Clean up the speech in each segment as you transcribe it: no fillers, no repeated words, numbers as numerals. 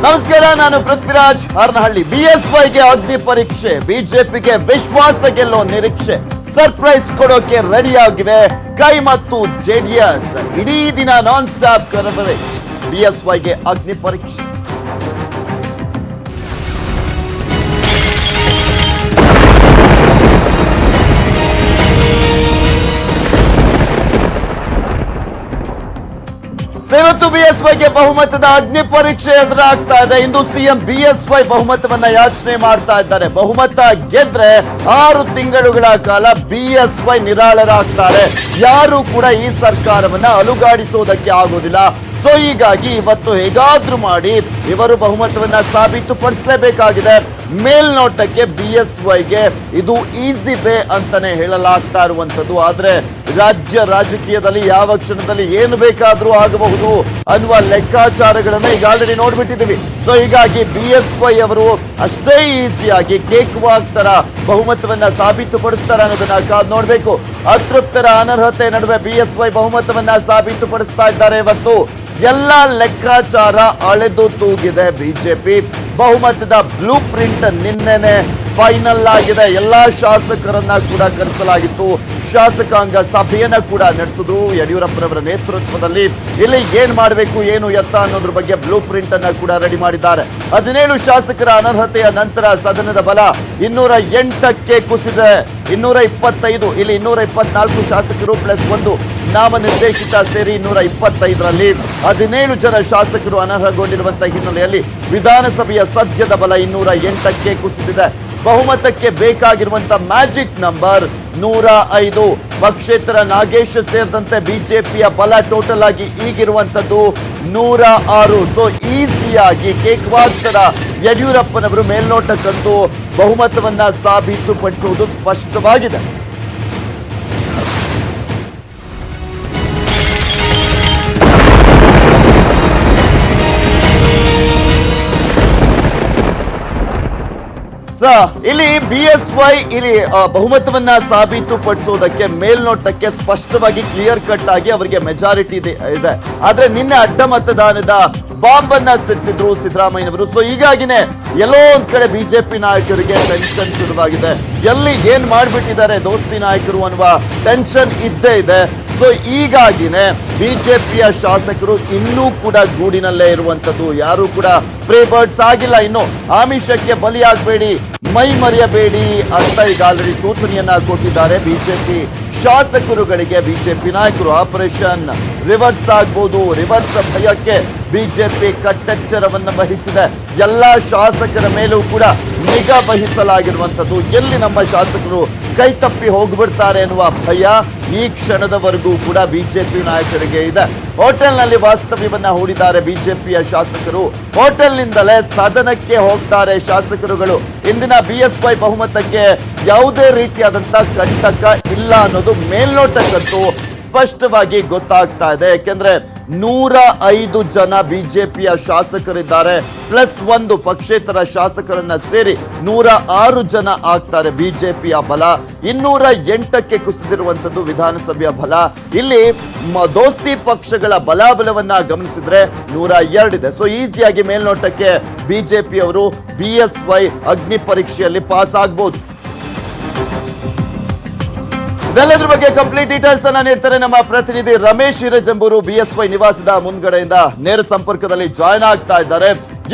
ನಮಸ್ಕಾರ, ನಾನು ಪೃಥ್ವಿರಾಜ್ ಹಾರನಹಳ್ಳಿ. ಬಿಎಸ್ವೈಗೆ ಅಗ್ನಿ ಪರೀಕ್ಷೆ, ಬಿಜೆಪಿಗೆ ವಿಶ್ವಾಸ ಗೆಲ್ಲೋ ನಿರೀಕ್ಷೆ, ಸರ್ಪ್ರೈಸ್ ಕೊಡೋಕೆ ರೆಡಿ ಆಗಿವೆ ಕೈ ಮತ್ತು ಜೆಡಿಎಸ್. ಇಡೀ ದಿನ ನಾನ್ ಸ್ಟಾಪ್ ಕವರೇಜ್. ಬಿಎಸ್ವೈಗೆ ಅಗ್ನಿ ಪರೀಕ್ಷೆ. ಇವತ್ತು ಬಿಎಸ್ವೈಗೆ ಬಹುಮತದ ಅಗ್ನಿ ಪರೀಕ್ಷೆ ಎದುರಾಗ್ತಾ ಇದೆ. ಇಂದು ಸಿಎಂ ಬಿಎಸ್ವೈ ಬಹುಮತವನ್ನ ಯಾಚನೆ ಮಾಡ್ತಾ ಇದ್ದಾರೆ. ಬಹುಮತ ಗೆದ್ರೆ 6 ತಿಂಗಳುಗಳ ಕಾಲ ಬಿಎಸ್ವೈ ನಿರಾಳರಾಗ್ತಾರೆ. ಯಾರು ಕೂಡ ಈ ಸರ್ಕಾರವನ್ನ ಅಲುಗಾಡಿಸುವುದಕ್ಕೆ ಆಗೋದಿಲ್ಲ. ಸೊ ಹೀಗಾಗಿ ಇವತ್ತು ಹೇಗಾದ್ರೂ ಮಾಡಿ ಇವರು ಬಹುಮತವನ್ನ ಸಾಬೀತುಪಡಿಸಲೇಬೇಕಾಗಿದೆ. ಮೇಲ್ನೋಟಕ್ಕೆ ಬಿಎಸ್ವೈಗೆ ಇದು ಈಸಿ ವೇ ಅಂತಾನೆ ಹೇಳಲಾಗ್ತಾ ಇರುವಂತದ್ದು. ಆದ್ರೆ ರಾಜ್ಯ ರಾಜಕೀಯದಲ್ಲಿ ಯಾವ ಕ್ಷಣದಲ್ಲಿ ಏನು ಬೇಕಾದ್ರೂ ಆಗಬಹುದು ಅನ್ನುವ ಲೆಕ್ಕಾಚಾರಗಳನ್ನ ಈಗ ಆಲ್ರೆಡಿ ನೋಡ್ಬಿಟ್ಟಿದ್ದೀವಿ. ಸೊ ಹೀಗಾಗಿ ಬಿಎಸ್ವೈ ಅವರು ಅಷ್ಟೇ ಈಸಿಯಾಗಿ ಕೇಕ್ ವಾಕ್ ತರ ಬಹುಮತವನ್ನ ಸಾಬೀತುಪಡಿಸ್ತಾರೆ ಅನ್ನೋದನ್ನ ಕಾದ್ ನೋಡ್ಬೇಕು. ಅತೃಪ್ತರ ಅನರ್ಹತೆ ನಡುವೆ ಬಿಎಸ್ವೈ ಬಹುಮತವನ್ನ ಸಾಬೀತುಪಡಿಸ್ತಾ ಇದ್ದಾರೆ. ಇವತ್ತು ಎಲ್ಲ ಲೆಕ್ಕಾಚಾರ ಅಳೆದು ತೂಗಿದೆ ಬಿಜೆಪಿ. ಬಹುಮತದ ಬ್ಲೂ ಪ್ರಿಂಟ್ ನಿನ್ನೆನೆ ಫೈನಲ್ ಆಗಿದೆ. ಎಲ್ಲಾ ಶಾಸಕರನ್ನ ಕೂಡ ಕರೆಸಲಾಗಿತ್ತು. ಶಾಸಕಾಂಗ ಸಭೆಯನ್ನ ಕೂಡ ನಡೆಸಿದ್ರು ಯಡಿಯೂರಪ್ಪನವರ ನೇತೃತ್ವದಲ್ಲಿ. ಇಲ್ಲಿ ಏನ್ ಮಾಡಬೇಕು ಏನು ಎತ್ತ ಅನ್ನೋದ್ರ ಬಗ್ಗೆ ಬ್ಲೂ ಪ್ರಿಂಟ್ ಅನ್ನ ಕೂಡ ರೆಡಿ ಮಾಡಿದ್ದಾರೆ. 17 ಶಾಸಕರ ಅನರ್ಹತೆಯ ನಂತರ ಸದನದ ಬಲ 208ಕ್ಕೆ ಕುಸಿದೆ. 225, ಇಲ್ಲಿ 224 ಶಾಸಕರು ಪ್ಲಸ್ 1 ನಾಮನಿರ್ದೇಶಿತ ಸೇರಿ 225ರಲ್ಲಿ 17 ಜನ ಶಾಸಕರು ಅನರ್ಹಗೊಂಡಿರುವಂತಹ ಹಿನ್ನೆಲೆಯಲ್ಲಿ ವಿಧಾನಸಭೆಯ ಸದ್ಯದ ಬಲ 208ಕ್ಕೆ ಕುಸಿದಿದೆ. ಬಹುಮತಕ್ಕೆ ಬೇಕಾಗಿರುವಂತಹ ಮ್ಯಾಜಿಕ್ ನಂಬರ್ 105. ಪಕ್ಷೇತರ ನಾಗೇಶ್ ಸೇರಿದಂತೆ ಬಿಜೆಪಿಯ ಬಲ ಟೋಟಲ್ ಆಗಿ ಈಗಿರುವಂತದ್ದು 106. ಸೊ ಈಸಿಯಾಗಿ ಕೇಕ್ ವಾಕ್ ತರ ಯಡಿಯೂರಪ್ಪನವರು ಮೇಲ್ನೋಟಕ್ಕಂತೂ ಬಹುಮತವನ್ನ ಸಾಬೀತುಪಡಿಸುವುದು ಸ್ಪಷ್ಟವಾಗಿದೆ. ಇಲ್ಲಿ ಬಿಎಸ್ವೈ ಇಲ್ಲಿ ಬಹುಮತವನ್ನ ಸಾಬೀತುಪಡಿಸೋದಕ್ಕೆ ಮೇಲ್ನೋಟಕ್ಕೆ ಸ್ಪಷ್ಟವಾಗಿ ಕ್ಲಿಯರ್ ಕಟ್ ಆಗಿ ಅವರಿಗೆ ಮೆಜಾರಿಟಿ ಇದೆ. ಆದ್ರೆ ನಿನ್ನೆ ಅಡ್ಡ ಮತದಾನದ ಬಾಂಬ್ ಅನ್ನ ಸಿಡಿಸಿದ್ರು ಸಿದ್ದರಾಮಯ್ಯನವರು. ಸೊ ಹೀಗಾಗಿನೇ ಎಲ್ಲೋ ಒಂದ್ ಕಡೆ ಬಿಜೆಪಿ ನಾಯಕರಿಗೆ ಟೆನ್ಷನ್ ಶುರುವಾಗಿದೆ. ಎಲ್ಲಿ ಏನ್ ಮಾಡ್ಬಿಟ್ಟಿದ್ದಾರೆ ದೋಸ್ತಿ ನಾಯಕರು ಅನ್ನುವ ಟೆನ್ಷನ್ ಇದ್ದೇ ಇದೆ. ಸೊ ಹೀಗಾಗಿನೇ ಬಿಜೆಪಿಯ ಶಾಸಕರು ಇನ್ನೂ ಕೂಡ ಗೂಡಿನಲ್ಲೇ ಇರುವಂತದ್ದು. ಯಾರು ಕೂಡ ಫ್ರೀ ಬರ್ಡ್ಸ್ ಆಗಿಲ್ಲ. ಇನ್ನು ಆಮಿಷಕ್ಕೆ ಬಲಿಯಾಗಬೇಡಿ, ಮೈ ಮರೆಯಬೇಡಿ ಅಂತ ಈಗ ಆಲ್ರೆಡಿ ಸೂಚನೆಯನ್ನ ಕೊಟ್ಟಿದ್ದಾರೆ ಬಿಜೆಪಿ ಶಾಸಕರುಗಳಿಗೆ. ಬಿಜೆಪಿ ನಾಯಕರು ಆಪರೇಷನ್ ರಿವರ್ಸ್ ಆಗ್ಬೋದು. ರಿವರ್ಸ್ ಭಯಕ್ಕೆ ಬಿಜೆಪಿ ಕಟ್ಟೆಚ್ಚರವನ್ನು ವಹಿಸಿದೆ. ಎಲ್ಲಾ ಶಾಸಕರ ಮೇಲೂ ಕೂಡ ನಿಗಾ ವಹಿಸಲಾಗಿರುವಂತದ್ದು. ಎಲ್ಲಿ ನಮ್ಮ ಶಾಸಕರು ಕೈ ತಪ್ಪಿ ಹೋಗ್ಬಿಡ್ತಾರೆ ಎನ್ನುವ ಭಯ ಈ ಕ್ಷಣದವರೆಗೂ ಕೂಡ ಬಿಜೆಪಿ ನಾಯಕರಿಗೆ ಇದೆ. ಹೋಟೆಲ್ನಲ್ಲಿ ವಾಸ್ತವ್ಯವನ್ನ ಹೂಡಿದ್ದಾರೆ ಬಿಜೆಪಿಯ ಶಾಸಕರು. ಹೋಟೆಲ್ನಿಂದಲೇ ಸದನಕ್ಕೆ ಹೋಗ್ತಾರೆ ಶಾಸಕರುಗಳು. ಇಂದಿನ ಬಿಎಸ್ವೈ ಬಹುಮತಕ್ಕೆ ಯಾವುದೇ ರೀತಿಯಾದಂತಹ ಕಂಟಕ ಇಲ್ಲ ಅನ್ನೋದು ಮೇಲ್ನೋಟಕ್ಕಂತೂ ಸ್ಪಷ್ಟವಾಗಿ ಗೊತ್ತಾಗ್ತಾ ಇದೆ. ಯಾಕೆಂದ್ರೆ 105 ಜನ ಬಿಜೆಪಿಯ ಶಾಸಕರಿದ್ದಾರೆ, ಪ್ಲಸ್ 1 ಪಕ್ಷೇತರ ಶಾಸಕರನ್ನ ಸೇರಿ 106 ಜನ ಆಗ್ತಾರೆ ಬಿಜೆಪಿಯ ಬಲ. 208ಕ್ಕೆ ಕುಸಿದಿರುವಂತದ್ದು ವಿಧಾನಸಭೆಯ ಬಲ. ಇಲ್ಲಿ ದೋಸ್ತಿ ಪಕ್ಷಗಳ ಬಲಾಬಲವನ್ನ ಗಮನಿಸಿದ್ರೆ 102 ಇದೆ. ಸೊ ಈಸಿಯಾಗಿ ಮೇಲ್ನೋಟಕ್ಕೆ ಬಿಜೆಪಿಯವರು ಬಿಎಸ್ವೈ ಅಗ್ನಿ ಪರೀಕ್ಷೆಯಲ್ಲಿ ಪಾಸ್ ಆಗ್ಬೋದು. ಇದೆಲ್ಲದ್ರ ಬಗ್ಗೆ ಕಂಪ್ಲೀಟ್ ಡೀಟೇಲ್ಸ್ ಅನ್ನ ನೀಡ್ತಾರೆ ನಮ್ಮ ಪ್ರತಿನಿಧಿ ರಮೇಶ್ ಹಿರೇಜಂಬೂರು. ಬಿಎಸ್ವೈ ನಿವಾಸದ ಮುಂದ್ಗಡೆಯಿಂದ ನೇರ ಸಂಪರ್ಕದಲ್ಲಿ ಜಾಯ್ನ್ ಆಗ್ತಾ ಇದ್ದಾರೆ.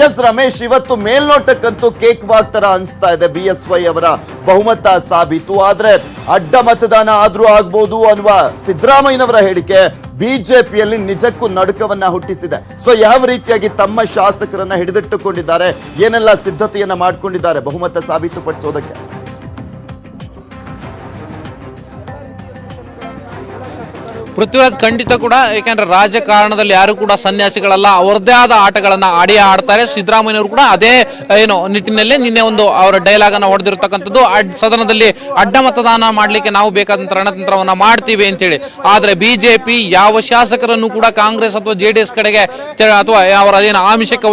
ಎಸ್ ರಮೇಶ್, ಇವತ್ತು ಮೇಲ್ನೋಟಕ್ಕಂತೂ ಕೇಕ್ ವಾಕ್ ತರ ಅನಿಸ್ತಾ ಇದೆ ಬಿಎಸ್ವೈ ಅವರ ಬಹುಮತ ಸಾಬೀತು. ಆದ್ರೆ ಅಡ್ಡ ಮತದಾನ ಆದ್ರೂ ಆಗ್ಬೋದು ಅನ್ನುವ ಸಿದ್ದರಾಮಯ್ಯನವರ ಹೇಳಿಕೆ ಬಿಜೆಪಿಯಲ್ಲಿ ನಿಜಕ್ಕೂ ನಡುಕವನ್ನ ಹುಟ್ಟಿಸಿದೆ. ಸೊ ಯಾವ ರೀತಿಯಾಗಿ ತಮ್ಮ ಶಾಸಕರನ್ನ ಹಿಡಿದಿಟ್ಟುಕೊಂಡಿದ್ದಾರೆ, ಏನೆಲ್ಲ ಸಿದ್ಧತೆಯನ್ನ ಮಾಡ್ಕೊಂಡಿದ್ದಾರೆ ಬಹುಮತ ಸಾಬೀತುಪಡಿಸೋದಕ್ಕೆ? ಪೃಥ್ವಿರಾಜ್, ಖಂಡಿತ ಕೂಡ. ಯಾಕೆಂದ್ರೆ ರಾಜಕಾರಣದಲ್ಲಿ ಯಾರು ಕೂಡ ಸನ್ಯಾಸಿಗಳಲ್ಲ, ಅವರದೇ ಆದ ಆಟಗಳನ್ನ ಆಡ್ತಾರೆ. ಸಿದ್ದರಾಮಯ್ಯವರು ಕೂಡ ಅದೇ ನಿಟ್ಟಿನಲ್ಲಿ ನಿನ್ನೆ ಒಂದು ಅವರ ಡೈಲಾಗ್ ಅನ್ನ ಹೊಡೆದಿರತಕ್ಕಂಥದ್ದು. ಸದನದಲ್ಲಿ ಅಡ್ಡ ಮತದಾನ ಮಾಡ್ಲಿಕ್ಕೆ ನಾವು ಬೇಕಾದಂತ ರಣತಂತ್ರವನ್ನ ಮಾಡ್ತೀವಿ ಅಂತೇಳಿ. ಆದ್ರೆ ಬಿಜೆಪಿ ಯಾವ ಶಾಸಕರನ್ನು ಕೂಡ ಕಾಂಗ್ರೆಸ್ ಅಥವಾ ಜೆಡಿಎಸ್ ಕಡೆಗೆ ಅಥವಾ ಅವರ ಏನು ಆಮಿಷಕ್ಕೆ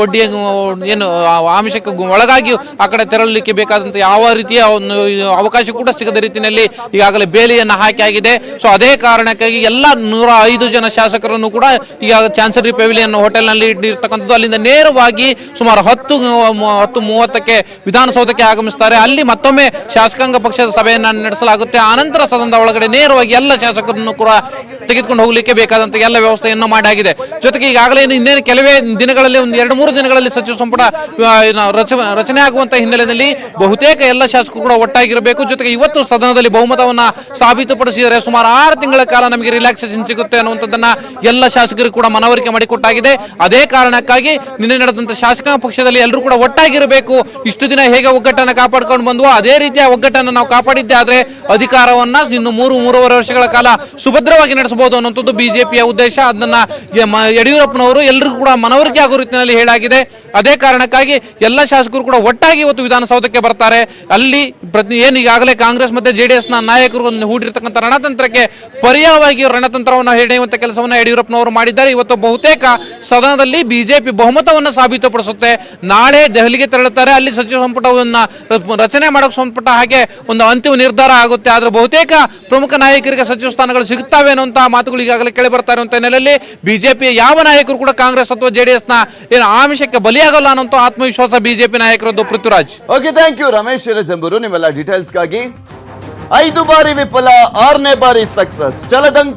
ಆಮಿಷಕ್ಕೆ ಒಳಗಾಗಿ ಆ ಕಡೆ ತೆರಳಲಿಕ್ಕೆ ಬೇಕಾದಂತ ಯಾವ ರೀತಿಯ ಒಂದು ಅವಕಾಶ ಕೂಡ ಸಿಗದ ರೀತಿಯಲ್ಲಿ ಈಗಾಗಲೇ ಬೇಲಿಯನ್ನ ಹಾಕಿ ಆಗಿದೆ. ಸೊ ಅದೇ ಕಾರಣಕ್ಕಾಗಿ ಎಲ್ಲಾ 105 ಜನ ಶಾಸಕರನ್ನು ಕೂಡ ಈಗ ಚಾನ್ಸರಿ ಪೆವಿಲಿಯನ್ ಹೋಟೆಲ್ ನಲ್ಲಿ ಇಟ್ಟಿರ್ತಕ್ಕಂಥದ್ದು. ಅಲ್ಲಿಂದ ನೇರವಾಗಿ ಸುಮಾರು 10:30ಕ್ಕೆ ವಿಧಾನಸೌಧಕ್ಕೆ ಆಗಮಿಸ್ತಾರೆ. ಅಲ್ಲಿ ಮತ್ತೊಮ್ಮೆ ಶಾಸಕಾಂಗ ಪಕ್ಷದ ಸಭೆಯನ್ನ ನಡೆಸಲಾಗುತ್ತೆ. ಆನಂತರ ಸದನದ ಒಳಗಡೆ ನೇರವಾಗಿ ಎಲ್ಲ ಶಾಸಕರನ್ನು ಕೂಡ ತೆಗೆದುಕೊಂಡು ಹೋಗ್ಲಿಕ್ಕೆ ಬೇಕಾದಂತ ಎಲ್ಲ ವ್ಯವಸ್ಥೆಯನ್ನು ಮಾಡಾಗಿದೆ. ಜೊತೆಗೆ ಈಗಾಗಲೇ ಇನ್ನೇನು ಕೆಲವೇ ದಿನಗಳಲ್ಲಿ, ಒಂದು 2-3 ದಿನಗಳಲ್ಲಿ ಸಚಿವ ಸಂಪುಟ ರಚನೆ ಆಗುವಂತ ಹಿನ್ನೆಲೆಯಲ್ಲಿ ಬಹುತೇಕ ಎಲ್ಲ ಶಾಸಕರು ಕೂಡ ಒಟ್ಟಾಗಿರಬೇಕು. ಜೊತೆಗೆ ಇವತ್ತು ಸದನದಲ್ಲಿ ಬಹುಮತವನ್ನ ಸಾಬೀತುಪಡಿಸಿದರೆ ಸುಮಾರು 6 ತಿಂಗಳ ಕಾಲ ನಮಗೆ ರಿಲ್ಯಾಕ್ಸೇಷನ್ ಸಿಗುತ್ತೆ ಅನ್ನುವಂಥದ್ದನ್ನ ಎಲ್ಲ ಶಾಸಕರಿಗೆ ಕೂಡ ಮನವರಿಕೆ ಮಾಡಿಕೊಟ್ಟಾಗಿದೆ. ಅದೇ ಕಾರಣಕ್ಕಾಗಿ ನಿನ್ನೆ ನಡೆದಂತ ಶಾಸಕಾಂಗ ಪಕ್ಷದಲ್ಲಿ ಎಲ್ಲರೂ ಕೂಡ ಒಟ್ಟಾಗಿರಬೇಕು. ಇಷ್ಟು ದಿನ ಹೇಗೆ ಒಗ್ಗಟ್ಟನ್ನು ಕಾಪಾಡ್ಕೊಂಡು ಬಂದ್ವೋ ಅದೇ ರೀತಿಯ ಒಗ್ಗಟ್ಟನ್ನು ನಾವು ಕಾಪಾಡಿದ್ದೆ ಆದ್ರೆ ಅಧಿಕಾರವನ್ನ ಇನ್ನು 3-3.5 ವರ್ಷಗಳ ಕಾಲ ಸುಭದ್ರವಾಗಿ ನಡೆಸಬಹುದು ಅನ್ನುವಂಥದ್ದು ಬಿಜೆಪಿಯ ಉದ್ದೇಶ. ಅದನ್ನ ಯಡಿಯೂರಪ್ಪನವರು ಎಲ್ಲರಿಗೂ ಕೂಡ ಮನವರಿಕೆ ಆಗೋ ರೀತಿಯಲ್ಲಿ ಹೇಳಾಗಿದೆ. ಅದೇ ಕಾರಣಕ್ಕಾಗಿ ಎಲ್ಲ ಶಾಸಕರು ಕೂಡ ಒಟ್ಟಾಗಿ ಇವತ್ತು ವಿಧಾನಸೌಧಕ್ಕೆ ಬರ್ತಾರೆ. ಅಲ್ಲಿ ಏನು ಈಗಾಗಲೇ ಕಾಂಗ್ರೆಸ್ ಮತ್ತೆ ಜೆಡಿಎಸ್ ನ ನಾಯಕರು ಹೂಡಿರ್ತಕ್ಕಂಥ ರಣತಂತ್ರಕ್ಕೆ ಪರ್ಯಾಯವಾಗಿ ರಣತಂತ್ರವನ್ನು ಹೆಣೆಯುವಂತ ಕೆಲಸವನ್ನ ಯಡಿಯೂರಪ್ಪನವರು ಮಾಡಿದ್ದಾರೆ. ಇವತ್ತು ಬಹುತೇಕ ಸದನದಲ್ಲಿ ಬಿಜೆಪಿ ಬಹುಮತವನ್ನು ಸಾಬೀತುಪಡಿಸುತ್ತೆ. ನಾಳೆ ದೆಹಲಿಗೆ ತೆರಳುತ್ತಾರೆ. ಅಲ್ಲಿ ಸಚಿವ ಸಂಪುಟವನ್ನ ರಚನೆ ಮಾಡೋಕೆ ಸಂಪುಟ ಹಾಗೆ ಒಂದು ಅಂತಿಮ ನಿರ್ಧಾರ ಆಗುತ್ತೆ. ಆದ್ರೆ ಬಹುತೇಕ ಪ್ರಮುಖ ನಾಯಕರಿಗೆ ಸಚಿವ ಸ್ಥಾನಗಳು ಸಿಗುತ್ತವೆ ಅನ್ನುವಂತಹ ಮಾತುಗಳು ಈಗಾಗಲೇ ಕೇಳಿ ಬರ್ತಾ ಇರುವಂತ ಹಿನ್ನೆಲೆಯಲ್ಲಿ ಬಿಜೆಪಿಯ ಯಾವ ನಾಯಕರು ಕೂಡ ಕಾಂಗ್ರೆಸ್ ಅಥವಾ ಜೆಡಿಎಸ್ ನ ಏನು ಆಮಿಷಕ್ಕೆ ಬಲಿಯಾಗಲ್ಲ ಅನ್ನೋ ಆತ್ಮವಿಶ್ವಾಸ ಬಿಜೆಪಿ ನಾಯಕರದ್ದು. Prithviraj. Okay, thank you Ramesh Hirejamburu ನಿಮ್ಮೆಲ್ಲ ಡೀಟೇಲ್ಸ್ಗಾಗಿ. 5 ಬಾರಿ ವಿಫಲ, 6ನೇ ಬಾರಿ ಸಕ್ಸಸ್. ಜಲದಂಕ